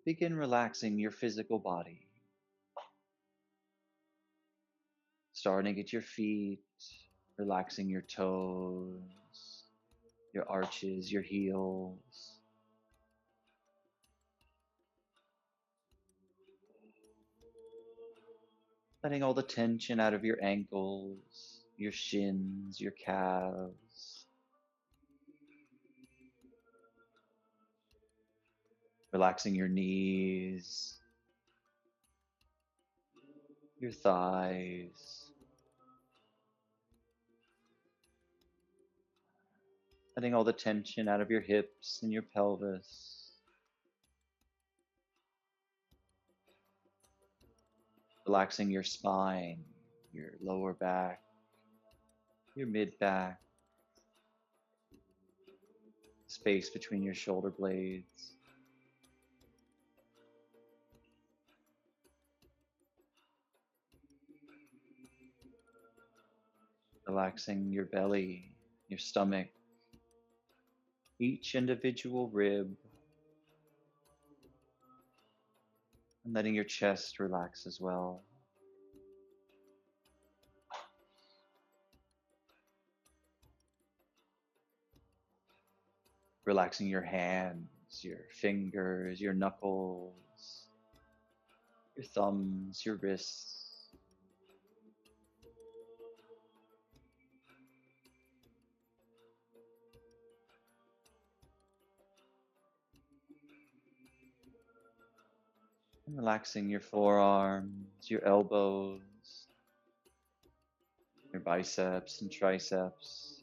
begin relaxing your physical body, starting at your feet, relaxing your toes, your arches, your heels, letting all the tension out of your ankles, your shins, your calves, relaxing your knees, your thighs, letting all the tension out of your hips and your pelvis, relaxing your spine, your lower back, your mid back, space between your shoulder blades, relaxing your belly, your stomach, each individual rib, and letting your chest relax as well. Relaxing your hands, your fingers, your knuckles, your thumbs, your wrists. And relaxing your forearms, your elbows, your biceps and triceps.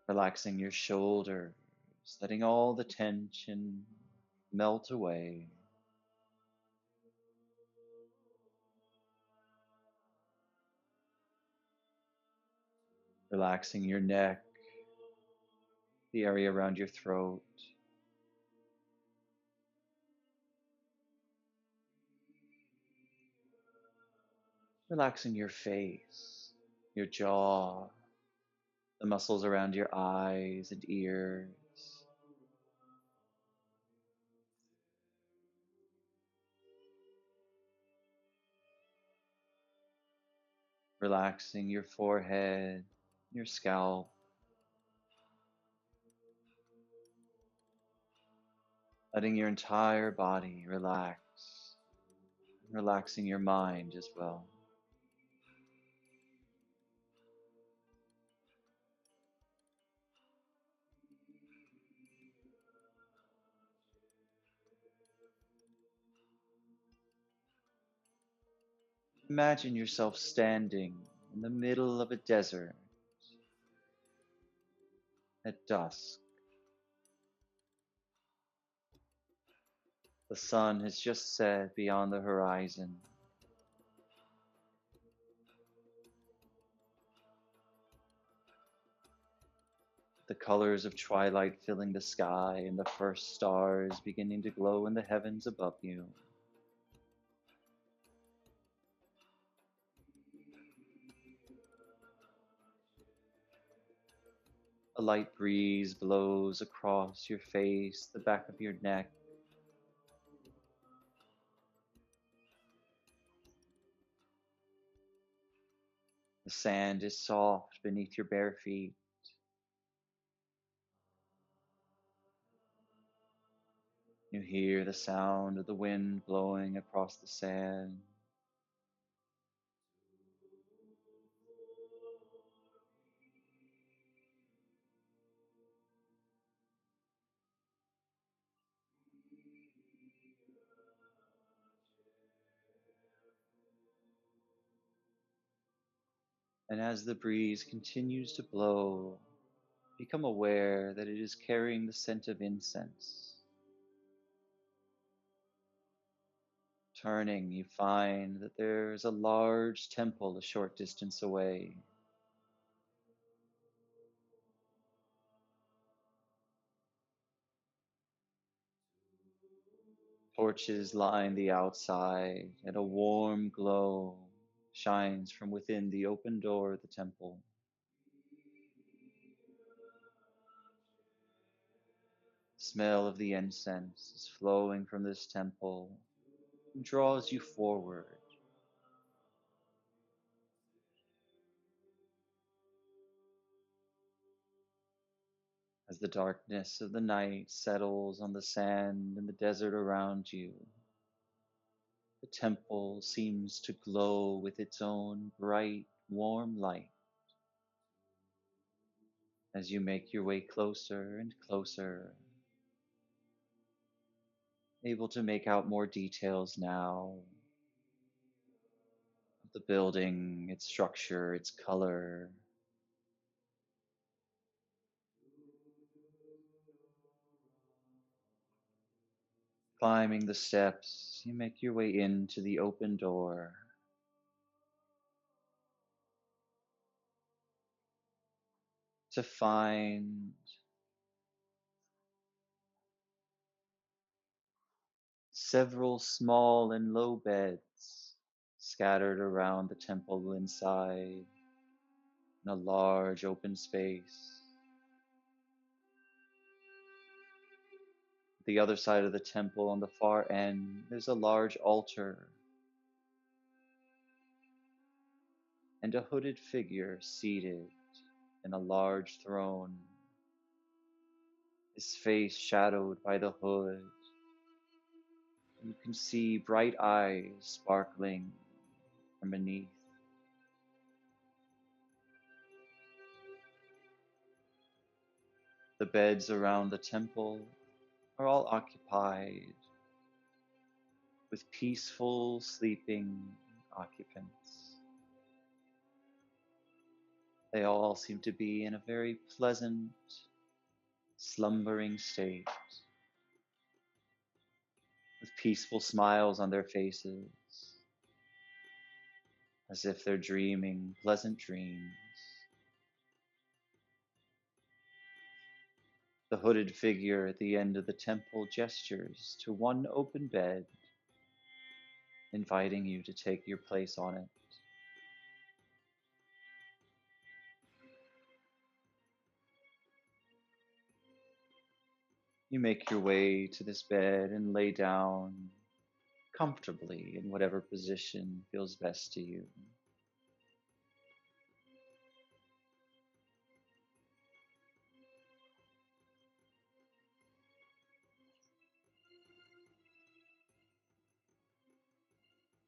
Relaxing your shoulders, letting all the tension melt away. Relaxing your neck, the area around your throat. Relaxing your face, your jaw, the muscles around your eyes and ears. Relaxing your forehead, your scalp. Letting your entire body relax. Relaxing your mind as well. Imagine yourself standing in the middle of a desert at dusk. The sun has just set beyond the horizon. The colors of twilight filling the sky and the first stars beginning to glow in the heavens above you. A light breeze blows across your face, the back of your neck. The sand is soft beneath your bare feet. You hear the sound of the wind blowing across the sand. And as the breeze continues to blow, become aware that it is carrying the scent of incense. Turning, you find that there is a large temple a short distance away. Torches line the outside, and a warm glow shines from within the open door of the temple. smell of the incense is flowing from this temple and draws you forward. As the darkness of the night settles on the sand and the desert around you, the temple seems to glow with its own bright, warm light. As you make your way closer and closer, able to make out more details now of the building, its structure, its color. Climbing the steps, you make your way into the open door. To find several small and low beds scattered around the temple inside in a large open space. The other side of the temple on the far end, there's a large altar and a hooded figure seated in a large throne, his face shadowed by the hood. You can see bright eyes sparkling from beneath. The beds around the temple are all occupied with peaceful, sleeping occupants. They all seem to be in a very pleasant, slumbering state, with peaceful smiles on their faces, as if they're dreaming pleasant dreams. The hooded figure at the end of the temple gestures to one open bed, inviting you to take your place on it. You make your way to this bed and lay down comfortably in whatever position feels best to you.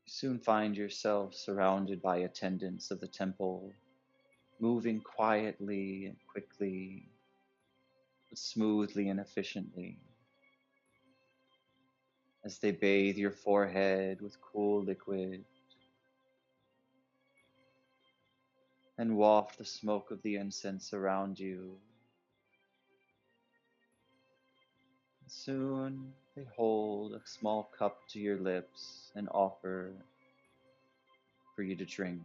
You soon find yourself surrounded by attendants of the temple, moving quietly and quickly, but smoothly and efficiently, as they bathe your forehead with cool liquid and waft the smoke of the incense around you. Soon they hold a small cup to your lips and offer for you to drink.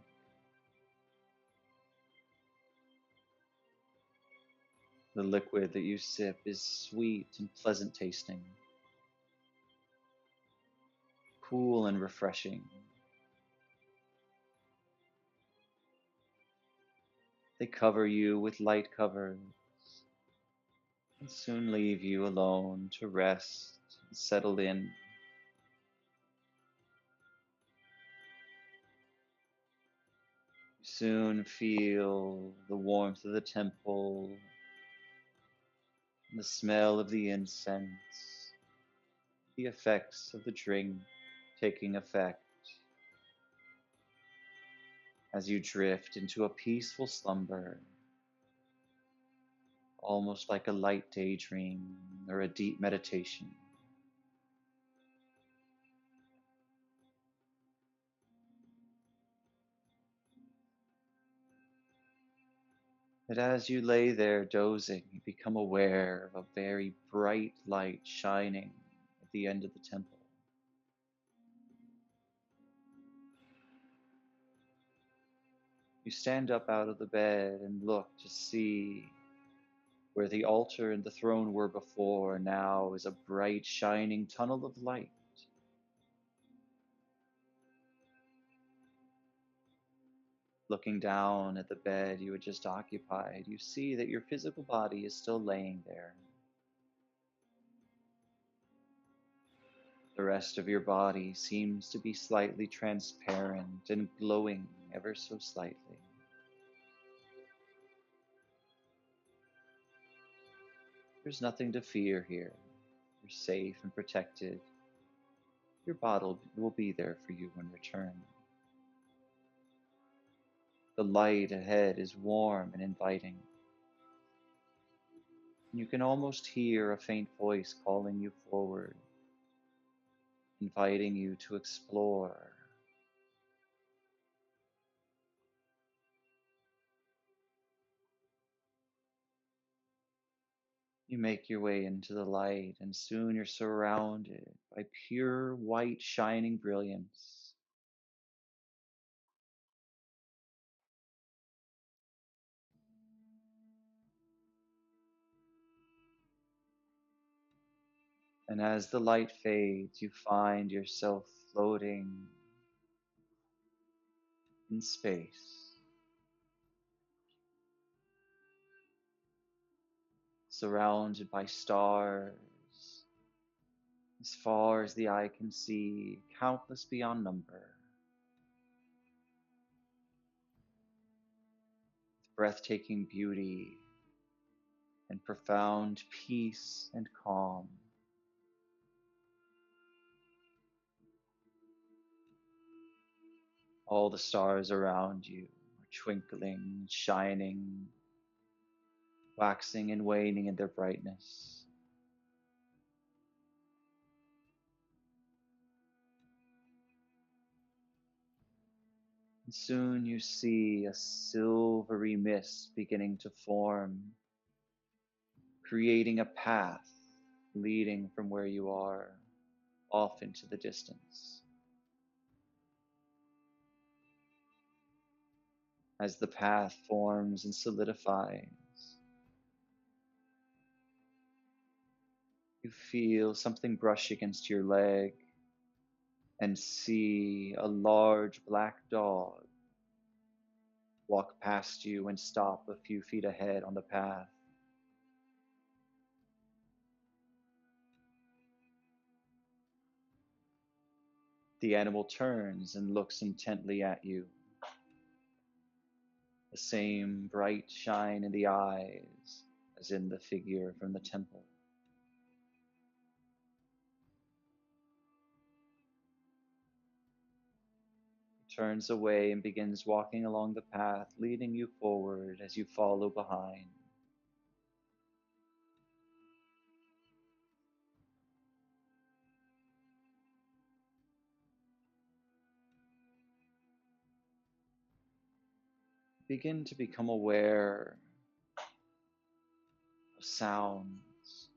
The liquid that you sip is sweet and pleasant tasting, cool and refreshing. They cover you with light covers and soon leave you alone to rest and settle in. You soon feel the warmth of the temple and the smell of the incense, the effects of the drink taking effect as you drift into a peaceful slumber, almost like a light daydream or a deep meditation. But as you lay there dozing, you become aware of a very bright light shining at the end of the temple. You stand up out of the bed and look to see where the altar and the throne were before. Now is a bright, shining tunnel of light. Looking down at the bed you had just occupied, you see that your physical body is still laying there. The rest of your body seems to be slightly transparent and glowing ever so slightly. There's nothing to fear here. You're safe and protected. Your bottle will be there for you when returned. The light ahead is warm and inviting. You can almost hear a faint voice calling you forward, inviting you to explore. You make your way into the light, and soon you're surrounded by pure white shining brilliance. And as the light fades, you find yourself floating in space, surrounded by stars, as far as the eye can see, countless beyond number, with breathtaking beauty and profound peace and calm. All the stars around you are twinkling, shining, waxing and waning in their brightness. And soon you see a silvery mist beginning to form, creating a path leading from where you are off into the distance. As the path forms and solidifies, you feel something brush against your leg and see a large black dog walk past you and stop a few feet ahead on the path. The animal turns and looks intently at you, the same bright shine in the eyes as in the figure from the temple. He turns away and begins walking along the path, leading you forward as you follow behind. Begin to become aware of sounds,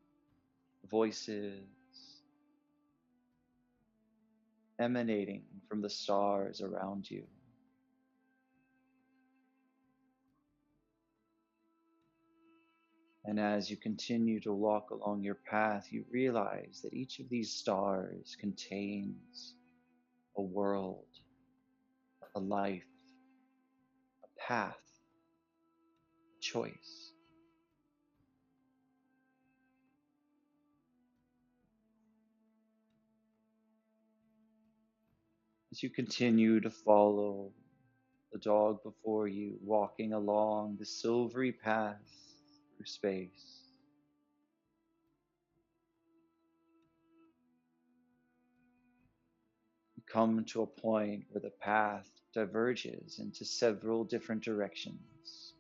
voices emanating from the stars around you. And as you continue to walk along your path, you realize that each of these stars contains a world, a life, a path, a choice. As you continue to follow the dog before you, walking along the silvery path through space, you come to a point where the path diverges into several different directions.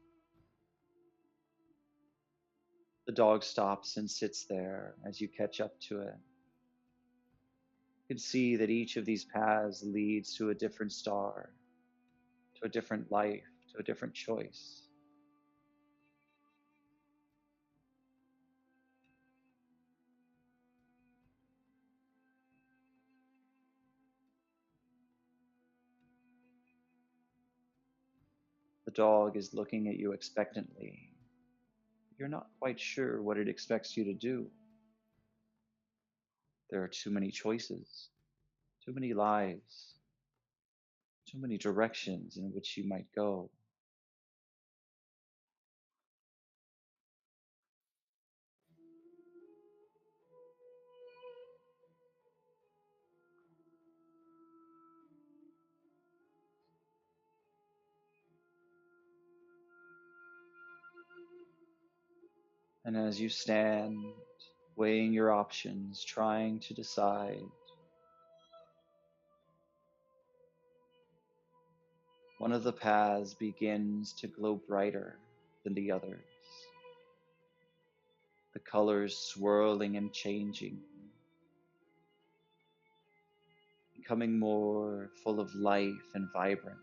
The dog stops and sits there as you catch up to it. You can see that each of these paths leads to a different star, to a different life, to a different choice. The dog is looking at you expectantly. You're not quite sure what it expects you to do. There are too many choices, too many lives, too many directions in which you might go. And as you stand, weighing your options, trying to decide, one of the paths begins to glow brighter than the others, the colors swirling and changing, becoming more full of life and vibrance.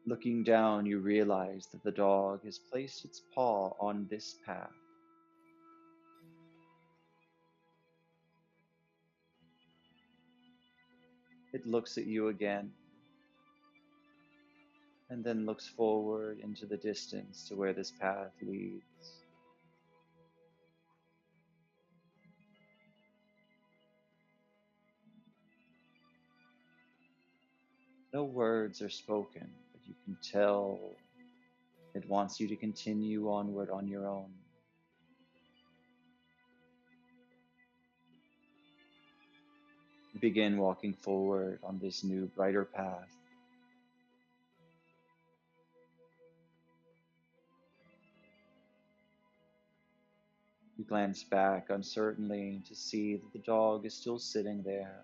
Looking down, you realize that the dog has placed its paw on this path. It looks at you again, and then looks forward into the distance to where this path leads. No words are spoken, but you can tell it wants you to continue onward on your own. You begin walking forward on this new, brighter path. You glance back uncertainly to see that the dog is still sitting there,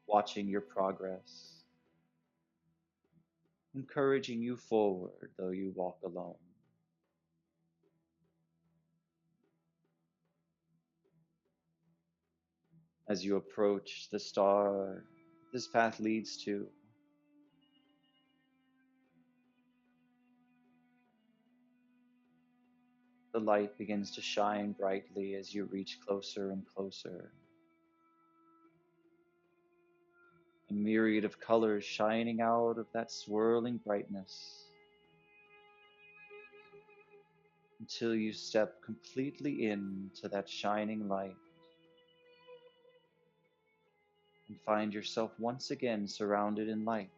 watching your progress, encouraging you forward though you walk alone. As you approach the star this path leads to, the light begins to shine brightly as you reach closer and closer. A myriad of colors shining out of that swirling brightness until you step completely into that shining light and find yourself once again surrounded in light.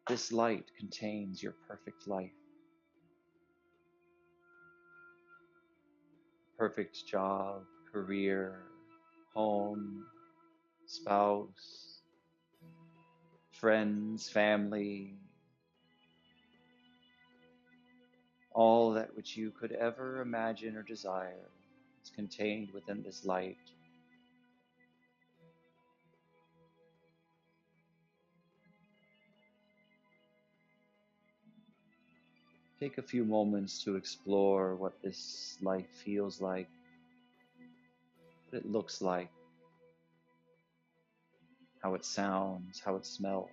This light contains your perfect life, perfect job, career, home, spouse, friends, family, all that which you could ever imagine or desire is contained within this light. Take a few moments to explore what this life feels like, what it looks like, how it sounds, how it smells.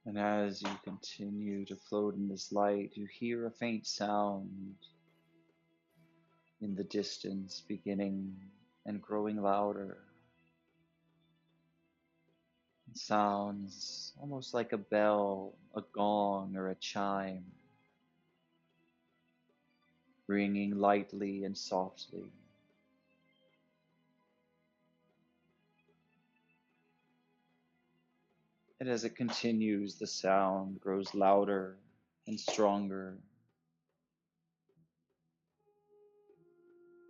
And as you continue to float in this light, you hear a faint sound in the distance, beginning and growing louder. It sounds almost like a bell, a gong, or a chime, ringing lightly and softly. And as it continues, the sound grows louder and stronger.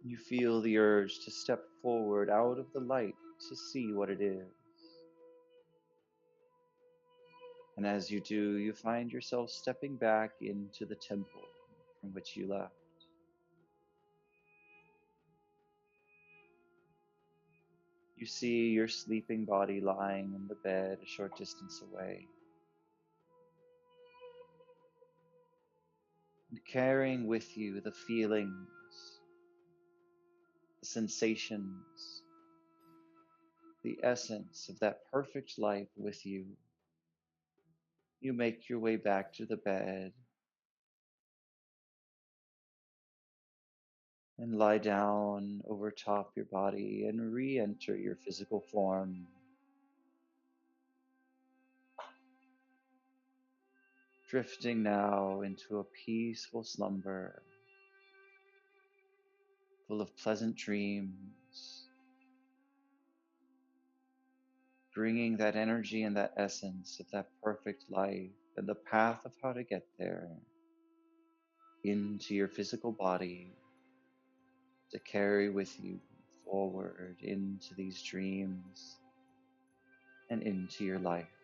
You feel the urge to step forward out of the light to see what it is. And as you do, you find yourself stepping back into the temple from which you left. You see your sleeping body lying in the bed a short distance away, and carrying with you the feelings, the sensations, the essence of that perfect life with you. You make your way back to the bed and lie down over top your body and re-enter your physical form, drifting now into a peaceful slumber full of pleasant dreams, bringing that energy and that essence of that perfect life and the path of how to get there into your physical body to carry with you forward into these dreams and into your life.